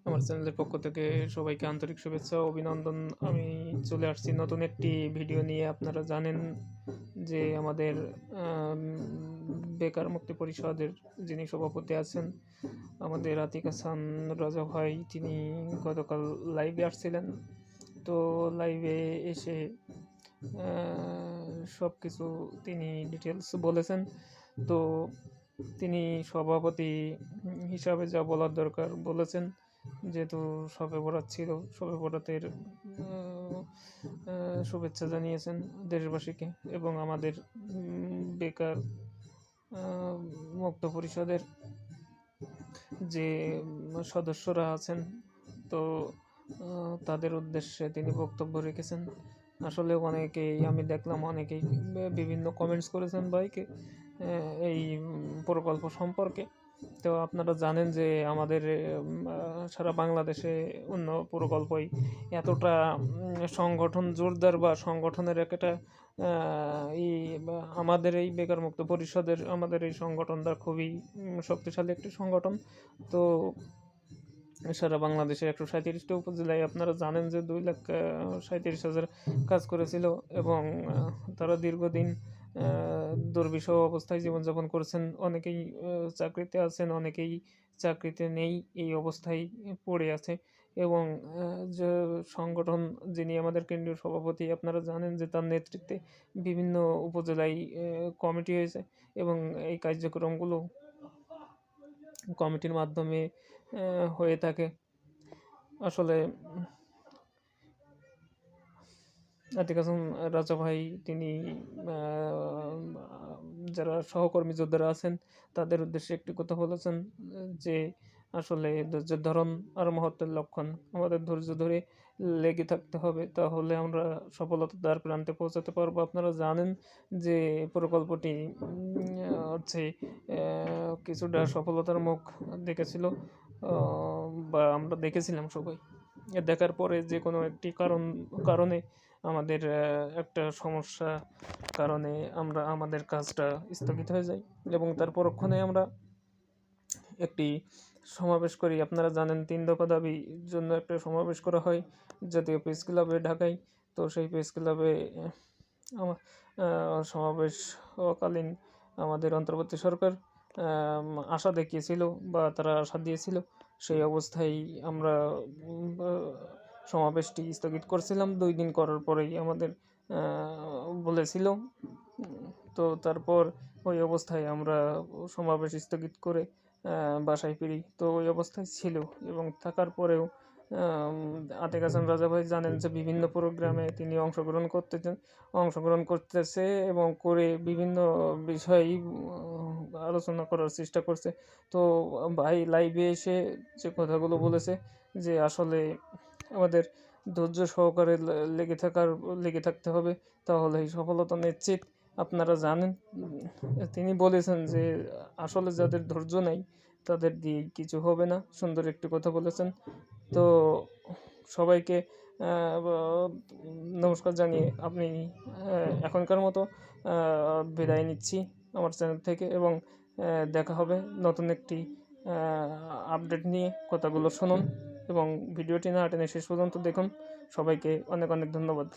আমার চ্যানেলের পক্ষ থেকে সবাইকে আন্তরিক শুভেচ্ছা ও অভিনন্দন। আমি চলে আসছি নতুন একটি ভিডিও নিয়ে। আপনারা জানেন যে আমাদের আম, বেকার মুক্তি পরিষদের যিনি সভাপতি আছেন, আমাদের আতিক হাসান রাজা ভাই, তিনি গতকাল লাইভে আসছিলেন। তো লাইভে এসে সব কিছু তিনি ডিটেলস বলেছেন। তো তিনি সভাপতি হিসাবে যা বলার দরকার বলেছেন। যেহেতু শবে বরাত ছিল, শবে বরাতের শুভেচ্ছা জানিয়েছেন দেশবাসীকে এবং আমাদের বেকার মুক্ত পরিষদের যে সদস্যরা আছেন, তো তাদের উদ্দেশ্যে তিনি বক্তব্য রেখেছেন। আসলে অনেকেই, আমি দেখলাম অনেকেই বিভিন্ন কমেন্টস করেছেন ভাইকে এই প্রকল্প সম্পর্কে। তো আপনারা জানেন যে আমাদের সারা বাংলাদেশে অন্য প্রকল্পই এতটা সংগঠন জোরদার বা সংগঠনের একটা আমাদের এই বেকার মুক্ত পরিষদের আমাদের এই সংগঠনটা খুবই শক্তিশালী একটি সংগঠন। তো সারা বাংলাদেশে 137টা উপজেলায় আপনারা জানেন যে 2,37,000 কাজ করেছিল এবং তারা দীর্ঘদিন দুর্বিষহ অবস্থায় জীবনযাপন করেছেন। অনেকেই চাকরিতে আছেন, অনেকেই চাকরিতে নেই, এই অবস্থায় পড়ে আছে। এবং যে সংগঠন, যিনি আমাদের কেন্দ্রীয় সভাপতি, আপনারা জানেন যে তার নেতৃত্বে বিভিন্ন উপজেলায় কমিটি হয়েছে এবং এই কার্যক্রমগুলো কমিটির মাধ্যমে হয়ে থাকে। আসলে আতিক হাসান রাজা ভাই, তিনি যারা সহকর্মী যোদ্ধারা আছেন তাদের উদ্দেশ্যে একটি কথা বলেছেন যে আসলে ধৈর্যের ধরন আর মহত্বের লক্ষণ। আমাদের ধৈর্য ধরে লেগে থাকতে হবে, তাহলে আমরা সফলতার দ্বার প্রান্তে পৌঁছাতে পারবো। আপনারা জানেন যে প্রকল্পটি হচ্ছে কিছুটা সফলতার মুখ দেখেছিল, বা আমরা দেখেছিলাম সবাই। দেখার পরে যে কোনো একটি কারণে আমাদের একটা সমস্যা কারণে আমাদের কাজটা স্থগিত হয়ে যায় এবং তার পরক্ষণে আমরা একটি সমাবেশ করি। আপনারা জানেন 3 দফা দাবির জন্য একটা সমাবেশ করা হয় জাতীয় প্রেস ক্লাবে ঢাকায়। তো সেই প্রেস ক্লাবে সমাবেশ হওয়াকালীন আমাদের অন্তর্বর্তী সরকার আশা দেখিয়েছিল বা তারা আশা দিয়েছিল, সেই অবস্থায় আমরা সমাবেশটি স্থগিত করছিলাম। 2 দিন করার পরেই আমাদের বলেছিল। তো তারপর ওই অবস্থায় আমরা সমাবেশ স্থগিত করে বাসায় ফিরি। তো ওই অবস্থায় ছিল এবং থাকার পরেও আতিক হাসান রাজা ভাই জানেন যে বিভিন্ন প্রোগ্রামে তিনি অংশগ্রহণ করতেছে এবং করে বিভিন্ন বিষয় আলোচনা করার চেষ্টা করছে। তো ভাই লাইভে এসে যে কথাগুলো বলেছে যে আসলে আমাদের ধৈর্য সহকারে লেগে থাকতে হবে, তাহলেই সফলতা নিশ্চিত। আপনারা জানেন তিনি বলেছেন যে আসলে যাদের ধৈর্য নাই তাদের দিয়ে কিছু হবে না। সুন্দর একটি কথা বলেছেন। তো সবাইকে নমস্কার জানিয়ে আমি এখনকার মতো বিদায় নিচ্ছি আমার চ্যানেল থেকে এবং দেখা হবে নতুন একটি আপডেট নিয়ে। কথাগুলো শুনুন এবং ভিডিওটি না টেনে শেষ পর্যন্ত দেখুন। সবাইকে অনেক অনেক ধন্যবাদ।